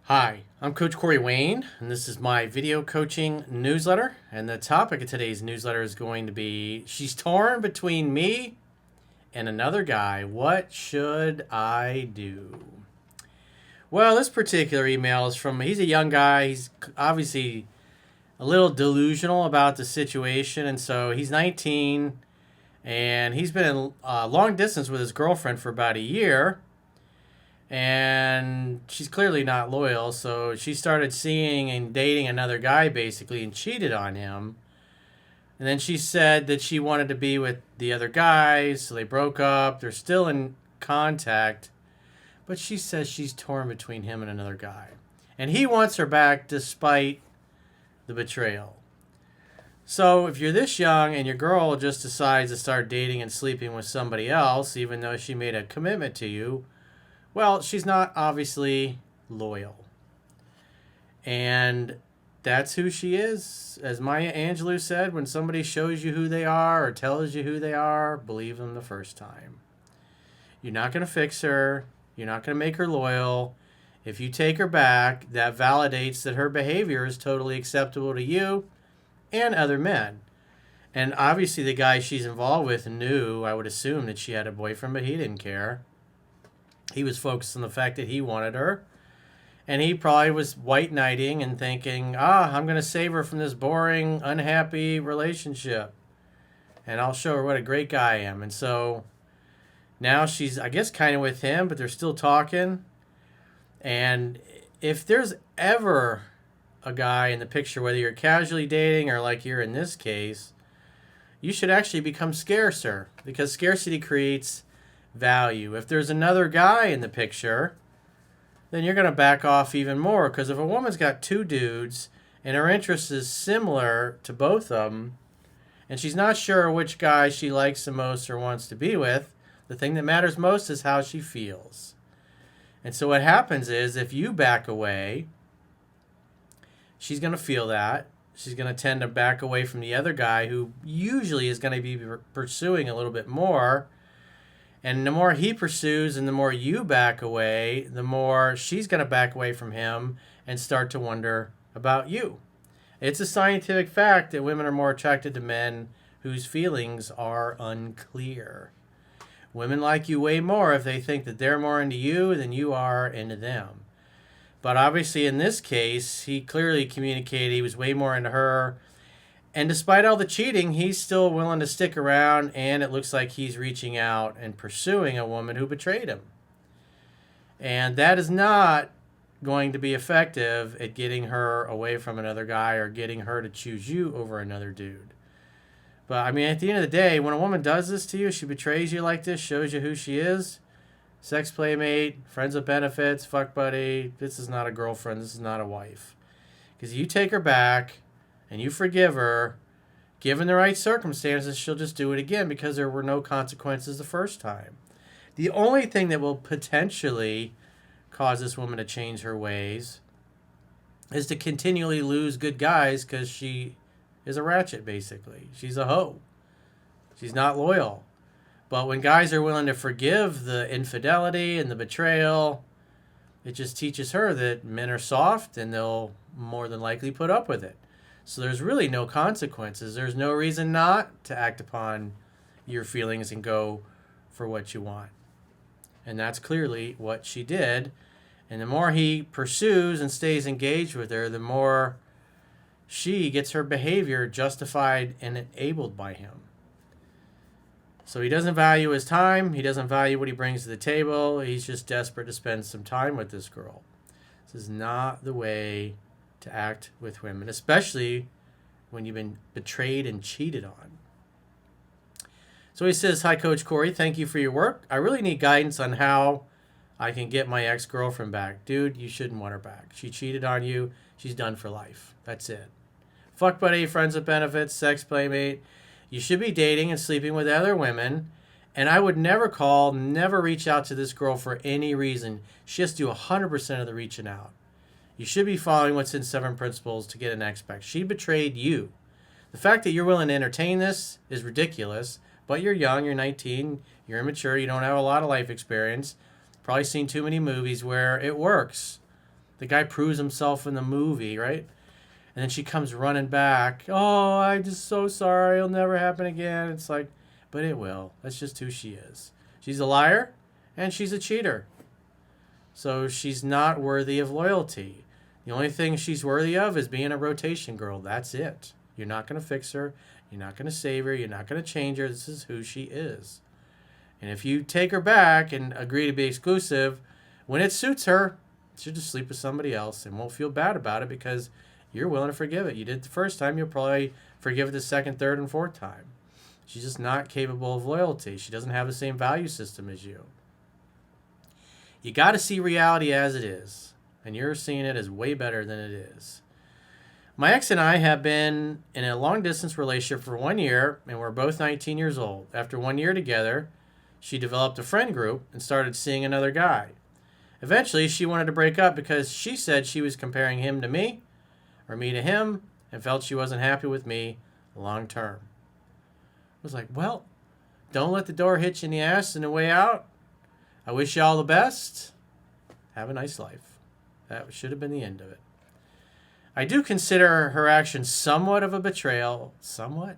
Hi, I'm Coach Corey Wayne, and this is my video coaching newsletter. And the topic of today's newsletter is going to be She's torn between me and another guy. What should I do? Well, this particular email is he's a young guy. He's obviously a little delusional about the situation. And so he's 19, and he's been in long distance with his girlfriend for about a year. And she's clearly not loyal, so she started seeing and dating another guy basically and cheated on him. And then she said that she wanted to be with the other guy, so they broke up. They're still in contact, but she says she's torn between him and another guy. And he wants her back despite the betrayal. So if you're this young and your girl just decides to start dating and sleeping with somebody else, even though she made a commitment to you, well, she's not obviously loyal. And that's who she is. As Maya Angelou said, when somebody shows you who they are or tells you who they are, believe them the first time. You're not going to fix her. You're not going to make her loyal. If you take her back, that validates that her behavior is totally acceptable to you and other men. And obviously the guy she's involved with knew, I would assume, that she had a boyfriend, but he didn't care. He was focused on the fact that he wanted her. And he probably was white knighting and thinking, I'm going to save her from this boring, unhappy relationship. And I'll show her what a great guy I am. And so now she's, I guess, kind of with him, but they're still talking. And if there's ever a guy in the picture, whether you're casually dating or like you're in this case, you should actually become scarcer, because scarcity creates value. If there's another guy in the picture, then you're going to back off even more, because if a woman's got two dudes and her interest is similar to both of them, and she's not sure which guy she likes the most or wants to be with, the thing that matters most is how she feels. And so what happens is, if you back away, she's going to feel that. She's going to tend to back away from the other guy, who usually is going to be pursuing a little bit more. And the more he pursues and the more you back away, the more she's going to back away from him and start to wonder about you. It's a scientific fact that women are more attracted to men whose feelings are unclear. Women like you way more if they think that they're more into you than you are into them. But obviously in this case, he clearly communicated he was way more into her. And despite all the cheating, he's still willing to stick around, and it looks like he's reaching out and pursuing a woman who betrayed him. And that is not going to be effective at getting her away from another guy or getting her to choose you over another dude. But, I mean, at the end of the day, when a woman does this to you, she betrays you like this, shows you who she is, sex playmate, friends with benefits, fuck buddy, this is not a girlfriend, this is not a wife. Because you take her back and you forgive her, given the right circumstances, she'll just do it again because there were no consequences the first time. The only thing that will potentially cause this woman to change her ways is to continually lose good guys, because she is a ratchet, basically. She's a hoe. She's not loyal. But when guys are willing to forgive the infidelity and the betrayal, it just teaches her that men are soft and they'll more than likely put up with it. So there's really no consequences. There's no reason not to act upon your feelings and go for what you want. And that's clearly what she did. And the more he pursues and stays engaged with her, the more she gets her behavior justified and enabled by him. So he doesn't value his time. He doesn't value what he brings to the table. He's just desperate to spend some time with this girl. This is not the way to act with women, especially when you've been betrayed and cheated on. So he says, "Hi, Coach Corey. Thank you for your work. I really need guidance on how I can get my ex-girlfriend back." Dude, you shouldn't want her back. She cheated on you. She's done for life. That's it. Fuck buddy, friends with benefits, sex playmate. You should be dating and sleeping with other women. And I would never reach out to this girl for any reason. She has to do 100% of the reaching out. You should be following what's in 7 Principles to get an ex back. She betrayed you. The fact that you're willing to entertain this is ridiculous, but you're young, you're 19, you're immature, you don't have a lot of life experience, probably seen too many movies where it works. The guy proves himself in the movie, right? And then she comes running back. Oh, I'm just so sorry. It'll never happen again. It's like, but it will. That's just who she is. She's a liar and she's a cheater. So she's not worthy of loyalty. The only thing she's worthy of is being a rotation girl. That's it. You're not going to fix her. You're not going to save her. You're not going to change her. This is who she is. And if you take her back and agree to be exclusive, when it suits her, she'll just sleep with somebody else and won't feel bad about it because you're willing to forgive it. You did it the first time, you'll probably forgive it the second, third, and fourth time. She's just not capable of loyalty. She doesn't have the same value system as you. You got to see reality as it is, and you're seeing it as way better than it is. My ex and I have been in a long-distance relationship for 1 year, and we're both 19 years old. After 1 year together, she developed a friend group and started seeing another guy. Eventually, she wanted to break up because she said she was comparing him to me, or me to him, and felt she wasn't happy with me long term. I was like, well, don't let the door hit you in the ass on the way out. I wish you all the best. Have a nice life. That should have been the end of it. I do consider her actions somewhat of a betrayal, somewhat.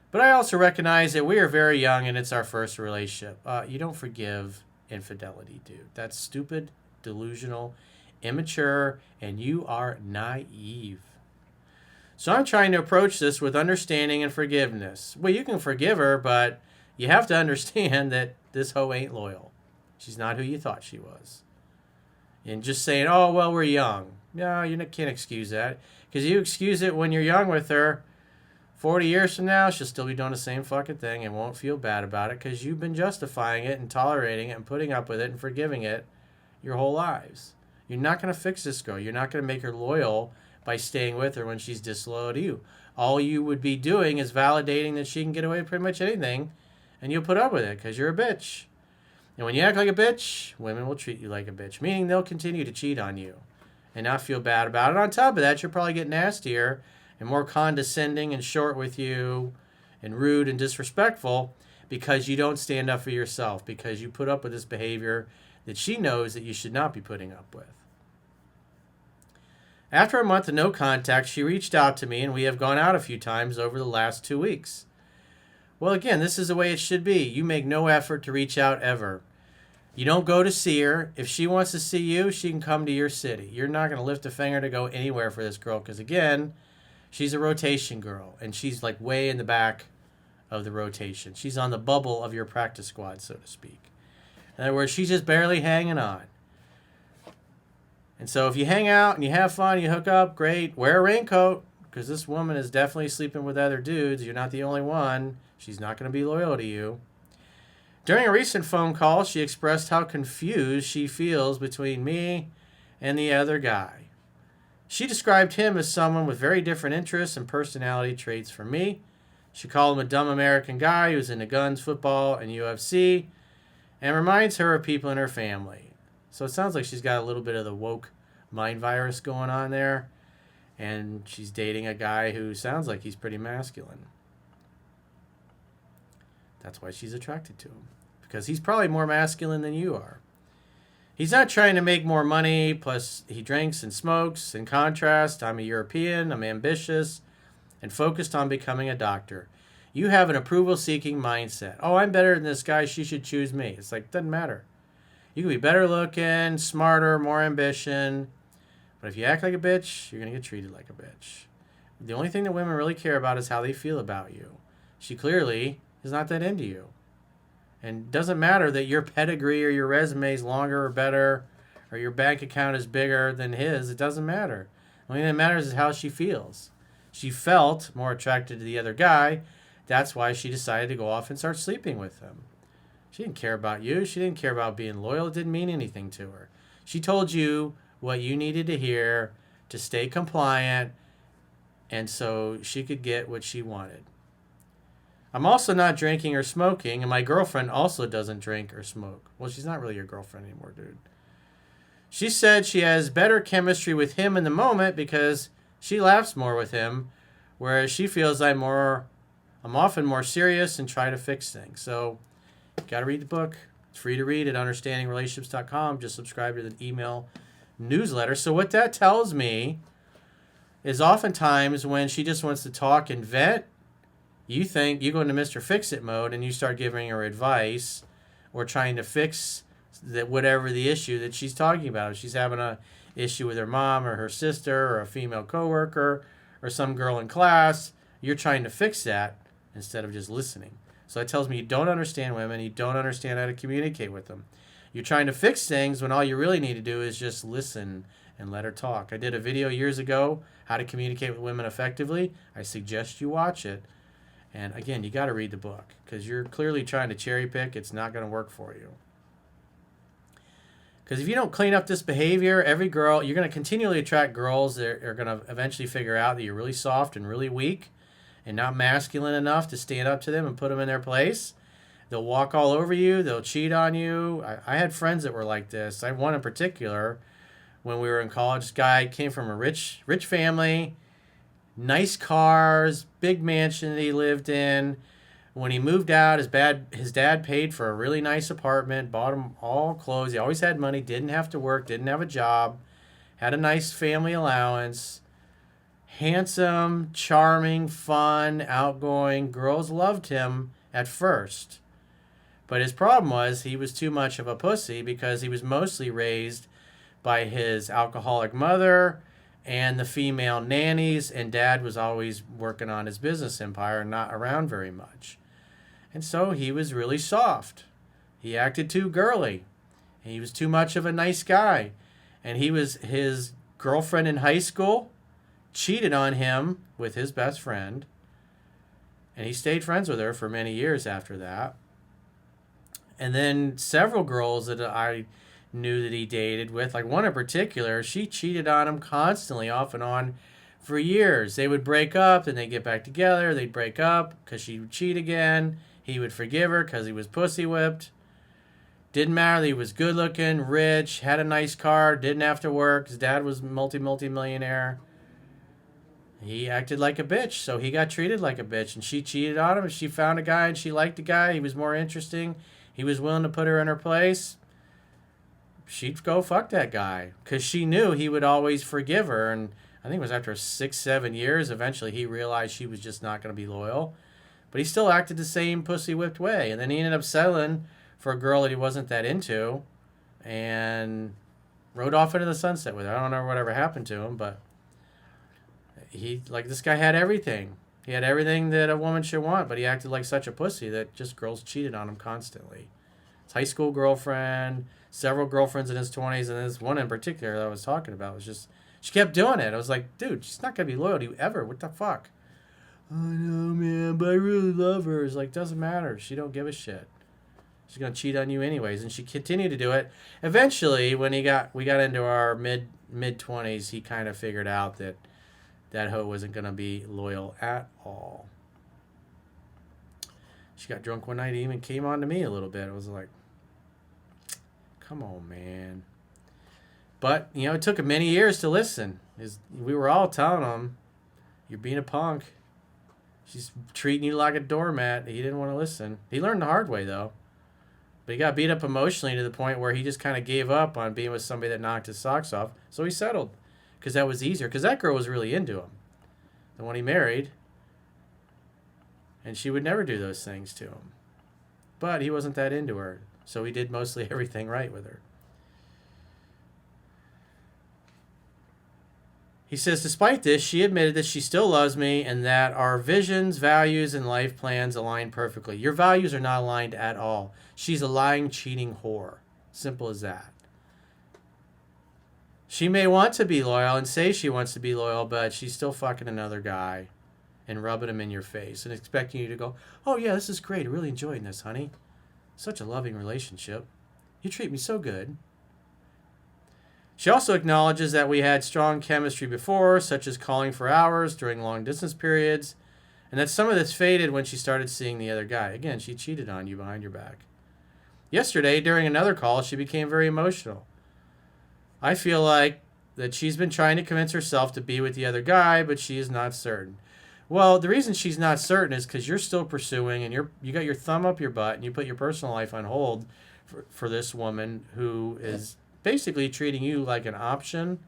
But I also recognize that we are very young and it's our first relationship. You don't forgive infidelity, dude. That's stupid, delusional, immature, and you are naive. So I'm trying to approach this with understanding and forgiveness. Well, you can forgive her, but you have to understand that this hoe ain't loyal. She's not who you thought she was. And just saying, oh, well, we're young. No, you can't excuse that. Because you excuse it when you're young with her. 40 years from now, she'll still be doing the same fucking thing and won't feel bad about it because you've been justifying it and tolerating it and putting up with it and forgiving it your whole lives. You're not going to fix this girl. You're not going to make her loyal by staying with her when she's disloyal to you. All you would be doing is validating that she can get away with pretty much anything, and you'll put up with it because you're a bitch. And when you act like a bitch, women will treat you like a bitch, meaning they'll continue to cheat on you and not feel bad about it. On top of that, you'll probably get nastier and more condescending and short with you and rude and disrespectful because you don't stand up for yourself, because you put up with this behavior that she knows that you should not be putting up with. After a month of no contact, she reached out to me, and we have gone out a few times over the last 2 weeks. Well, again, this is the way it should be. You make no effort to reach out ever. You don't go to see her. If she wants to see you, she can come to your city. You're not going to lift a finger to go anywhere for this girl because, again, she's a rotation girl, and she's like way in the back of the rotation. She's on the bubble of your practice squad, so to speak. In other words, she's just barely hanging on. And so if you hang out and you have fun, you hook up, great. Wear a raincoat because this woman is definitely sleeping with other dudes. You're not the only one. She's not going to be loyal to you. During a recent phone call, she expressed how confused she feels between me and the other guy. She described him as someone with very different interests and personality traits from me. She called him a dumb American guy who's into guns, football, and UFC, and reminds her of people in her family. So it sounds like she's got a little bit of the woke mind virus going on there, and she's dating a guy who sounds like he's pretty masculine. That's why she's attracted to him, because he's probably more masculine than you are. He's not trying to make more money, plus he drinks and smokes. In contrast, I'm a European, I'm ambitious, and focused on becoming a doctor. You have an approval-seeking mindset. Oh, I'm better than this guy, she should choose me. It's like, doesn't matter. You can be better looking, smarter, more ambition, but if you act like a bitch, you're going to get treated like a bitch. The only thing that women really care about is how they feel about you. She clearly is not that into you. And it doesn't matter that your pedigree or your resume is longer or better or your bank account is bigger than his. It doesn't matter. The only thing that matters is how she feels. She felt more attracted to the other guy. That's why she decided to go off and start sleeping with him. She didn't care about you. She didn't care about being loyal. It didn't mean anything to her. She told you what you needed to hear to stay compliant and so she could get what she wanted. I'm also not drinking or smoking, and my girlfriend also doesn't drink or smoke. Well, she's not really your girlfriend anymore, dude. She said she has better chemistry with him in the moment because she laughs more with him, whereas she feels I'm often more serious and try to fix things. So, got to read the book. It's free to read at understandingrelationships.com. Just subscribe to the email newsletter. So what that tells me is oftentimes when she just wants to talk and vent, you think you go into Mr. Fix-It mode and you start giving her advice or trying to fix that whatever the issue that she's talking about. If she's having a issue with her mom or her sister or a female coworker or some girl in class, you're trying to fix that instead of just listening. So that tells me you don't understand women, you don't understand how to communicate with them. You're trying to fix things when all you really need to do is just listen and let her talk. I did a video years ago, how to communicate with women effectively. I suggest you watch it. And again, you got to read the book because you're clearly trying to cherry pick. It's not going to work for you. Because if you don't clean up this behavior, every girl, you're going to continually attract girls that are going to eventually figure out that you're really soft and really weak and not masculine enough to stand up to them and put them in their place. They'll walk all over you. They'll cheat on you. I had friends that were like this. I had one in particular when we were in college. This guy came from a rich family, nice cars, big mansion that he lived in. When he moved out, his dad paid for a really nice apartment, bought him all clothes. He always had money, didn't have to work, didn't have a job, had a nice family allowance. Handsome, charming, fun, outgoing. Girls loved him at first. But his problem was he was too much of a pussy because he was mostly raised by his alcoholic mother and the female nannies, and dad was always working on his business empire and not around very much. And so he was really soft. He acted too girly. He was too much of a nice guy. And his girlfriend in high school cheated on him with his best friend. And he stayed friends with her for many years after that. And then several girls that I knew that he dated with, like one in particular, she cheated on him constantly, off and on, for years. They would break up, then they'd get back together. They'd break up because she would cheat again. He would forgive her because he was pussy whipped. Didn't matter that he was good looking, rich, had a nice car, didn't have to work. His dad was multi-millionaire. He acted like a bitch, so he got treated like a bitch. And she cheated on him. She found a guy and she liked the guy. He was more interesting. He was willing to put her in her place. She'd go fuck that guy because she knew he would always forgive her. And I think it was after 6-7 years, eventually he realized she was just not going to be loyal. But he still acted the same pussy whipped way. And then he ended up settling for a girl that he wasn't that into and rode off into the sunset with her. I don't know whatever happened to him, but this guy had everything. He had everything that a woman should want, but he acted like such a pussy that just girls cheated on him constantly. His high school girlfriend, several girlfriends in his 20s, and this one in particular that I was talking about was just, she kept doing it. I was like, dude, she's not going to be loyal to you ever. What the fuck? I know, man, but I really love her. It's like, doesn't matter. She don't give a shit. She's going to cheat on you anyways. And she continued to do it. Eventually, when we got into our mid-20s, he kind of figured out that hoe wasn't going to be loyal at all. She got drunk one night. He even came on to me a little bit. I was like, come on, man. But, it took him many years to listen. We were all telling him, you're being a punk. She's treating you like a doormat. He didn't want to listen. He learned the hard way, though. But he got beat up emotionally to the point where he just kind of gave up on being with somebody that knocked his socks off. So he settled because that was easier. Because that girl was really into him, the one he married. And she would never do those things to him. But he wasn't that into her. So he did mostly everything right with her. He says, despite this, she admitted that she still loves me and that our visions, values, and life plans align perfectly. Your values are not aligned at all. She's a lying, cheating whore. Simple as that. She may want to be loyal and say she wants to be loyal, but she's still fucking another guy and rubbing him in your face and expecting you to go, oh yeah, this is great. I'm really enjoying this, honey. Such a loving relationship. You treat me so good. She also acknowledges that we had strong chemistry before, such as calling for hours during long distance periods, and that some of this faded when she started seeing the other guy. Again, she cheated on you behind your back. Yesterday, during another call, she became very emotional. I feel like that she's been trying to convince herself to be with the other guy, but she is not certain. Well, the reason she's not certain is because you're still pursuing and you got your thumb up your butt and you put your personal life on hold for this woman who is basically treating you like an option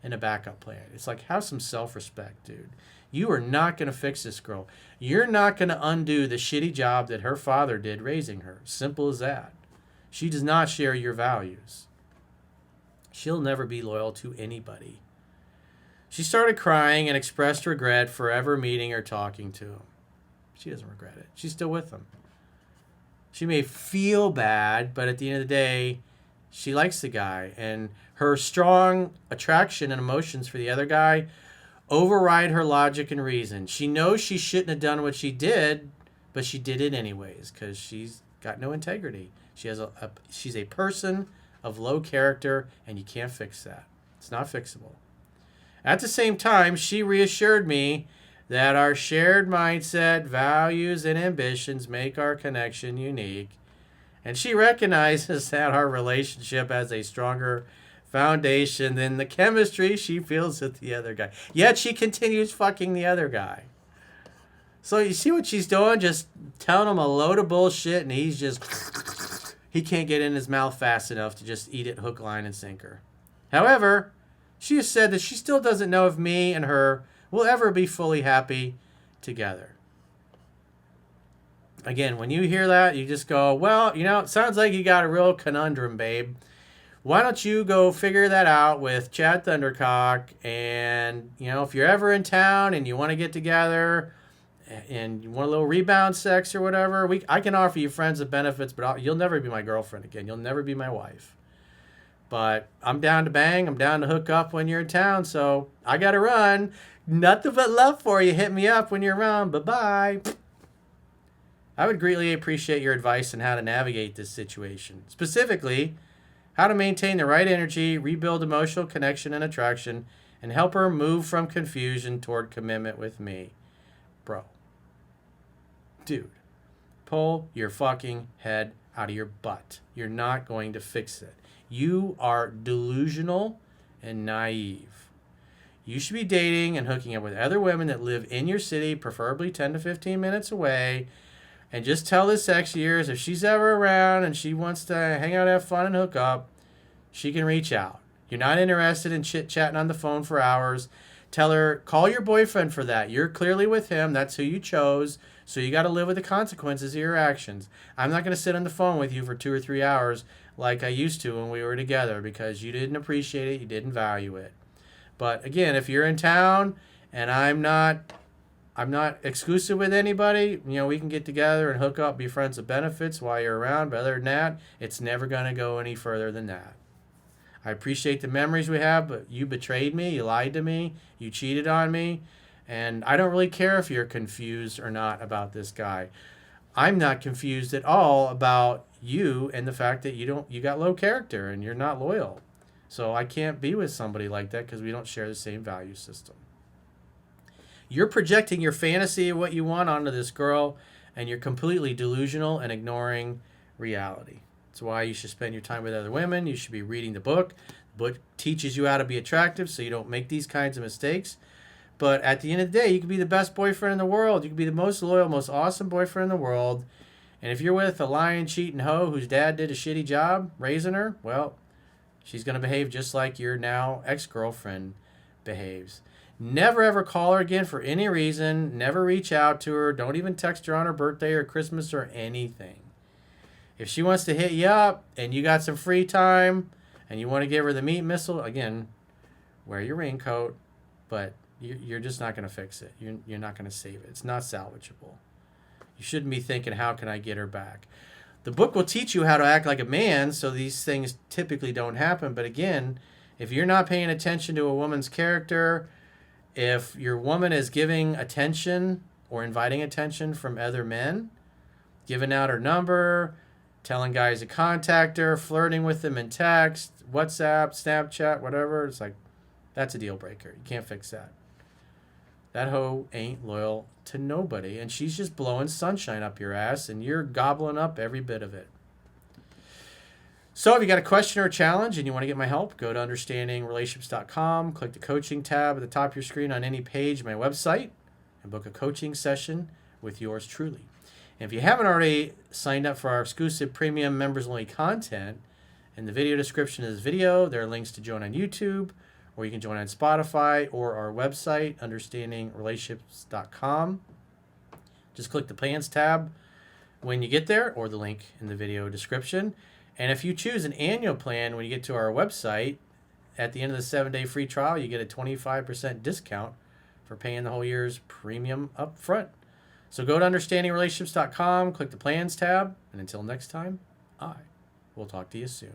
and a backup plan. It's like, have some self-respect, dude. You are not going to fix this girl. You're not going to undo the shitty job that her father did raising her. Simple as that. She does not share your values. She'll never be loyal to anybody. She started crying and expressed regret for ever meeting or talking to him. She doesn't regret it. She's still with him. She may feel bad, but at the end of the day, she likes the guy. And her strong attraction and emotions for the other guy override her logic and reason. She knows she shouldn't have done what she did, but she did it anyways because she's got no integrity. She's a person of low character, and you can't fix that. It's not fixable. At the same time, she reassured me that our shared mindset, values, and ambitions make our connection unique. And she recognizes that our relationship has a stronger foundation than the chemistry she feels with the other guy. Yet she continues fucking the other guy. So you see what she's doing? Just telling him a load of bullshit, and he's just... he can't get in his mouth fast enough to just eat it hook, line, and sinker. However, she has said that she still doesn't know if me and her will ever be fully happy together. Again, when you hear that, you just go, well, it sounds like you got a real conundrum, babe. Why don't you go figure that out with Chad Thundercock? And, if you're ever in town and you want to get together and you want a little rebound sex or whatever, I can offer you friends with benefits, but you'll never be my girlfriend again. You'll never be my wife. But I'm down to bang. I'm down to hook up when you're in town. So I got to run. Nothing but love for you. Hit me up when you're around. Bye-bye. I would greatly appreciate your advice on how to navigate this situation. Specifically, how to maintain the right energy, rebuild emotional connection and attraction, and help her move from confusion toward commitment with me. Bro. Dude. Pull your fucking head out of your butt. You're not going to fix it. You are delusional and naive. You should be dating and hooking up with other women that live in your city, preferably 10 to 15 minutes away. And just tell this ex of yours, if she's ever around and she wants to hang out, have fun, and hook up, she can reach out. You're not interested in chit-chatting on the phone for hours. Tell her, call your boyfriend for that. You're clearly with him. That's who you chose. So you got to live with the consequences of your actions. I'm not going to sit on the phone with you for 2 or 3 hours like I used to when we were together because you didn't appreciate it. You didn't value it. But again, if you're in town and I'm not exclusive with anybody, we can get together and hook up, be friends with benefits while you're around. But other than that, it's never going to go any further than that. I appreciate the memories we have, but you betrayed me, you lied to me, you cheated on me, and I don't really care if you're confused or not about this guy. I'm not confused at all about you and the fact that you got low character and you're not loyal. So I can't be with somebody like that because we don't share the same value system. You're projecting your fantasy of what you want onto this girl, and you're completely delusional and ignoring reality. That's why you should spend your time with other women. You should be reading the book. The book teaches you how to be attractive so you don't make these kinds of mistakes. But at the end of the day, you can be the best boyfriend in the world. You can be the most loyal, most awesome boyfriend in the world. And if you're with a lying, cheating hoe whose dad did a shitty job raising her, well, she's going to behave just like your now ex-girlfriend behaves. Never ever call her again for any reason. Never reach out to her. Don't even text her on her birthday or Christmas or anything. If she wants to hit you up and you got some free time and you want to give her the meat missile, again, wear your raincoat, but you're just not going to fix it. You're not going to save it. It's not salvageable. You shouldn't be thinking, how can I get her back? The book will teach you how to act like a man, so these things typically don't happen. But again, if you're not paying attention to a woman's character, if your woman is giving attention or inviting attention from other men, giving out her number, telling guys to contact her, flirting with them in text, WhatsApp, Snapchat, whatever, it's like, that's a deal breaker. You can't fix that. That hoe ain't loyal to nobody, and she's just blowing sunshine up your ass, and you're gobbling up every bit of it. So if you got a question or a challenge and you want to get my help, go to understandingrelationships.com, click the coaching tab at the top of your screen on any page of my website, and book a coaching session with yours truly. And if you haven't already signed up for our exclusive premium members-only content, In the video description of this video, there are links to join on YouTube, or you can join on Spotify or our website, understandingrelationships.com. Just click the plans tab when you get there, or the link in the video description. And if you choose an annual plan when you get to our website, at the end of the 7-day free trial, you get a 25% discount for paying the whole year's premium up front. So go to understandingrelationships.com, click the plans tab, and until next time, I will talk to you soon.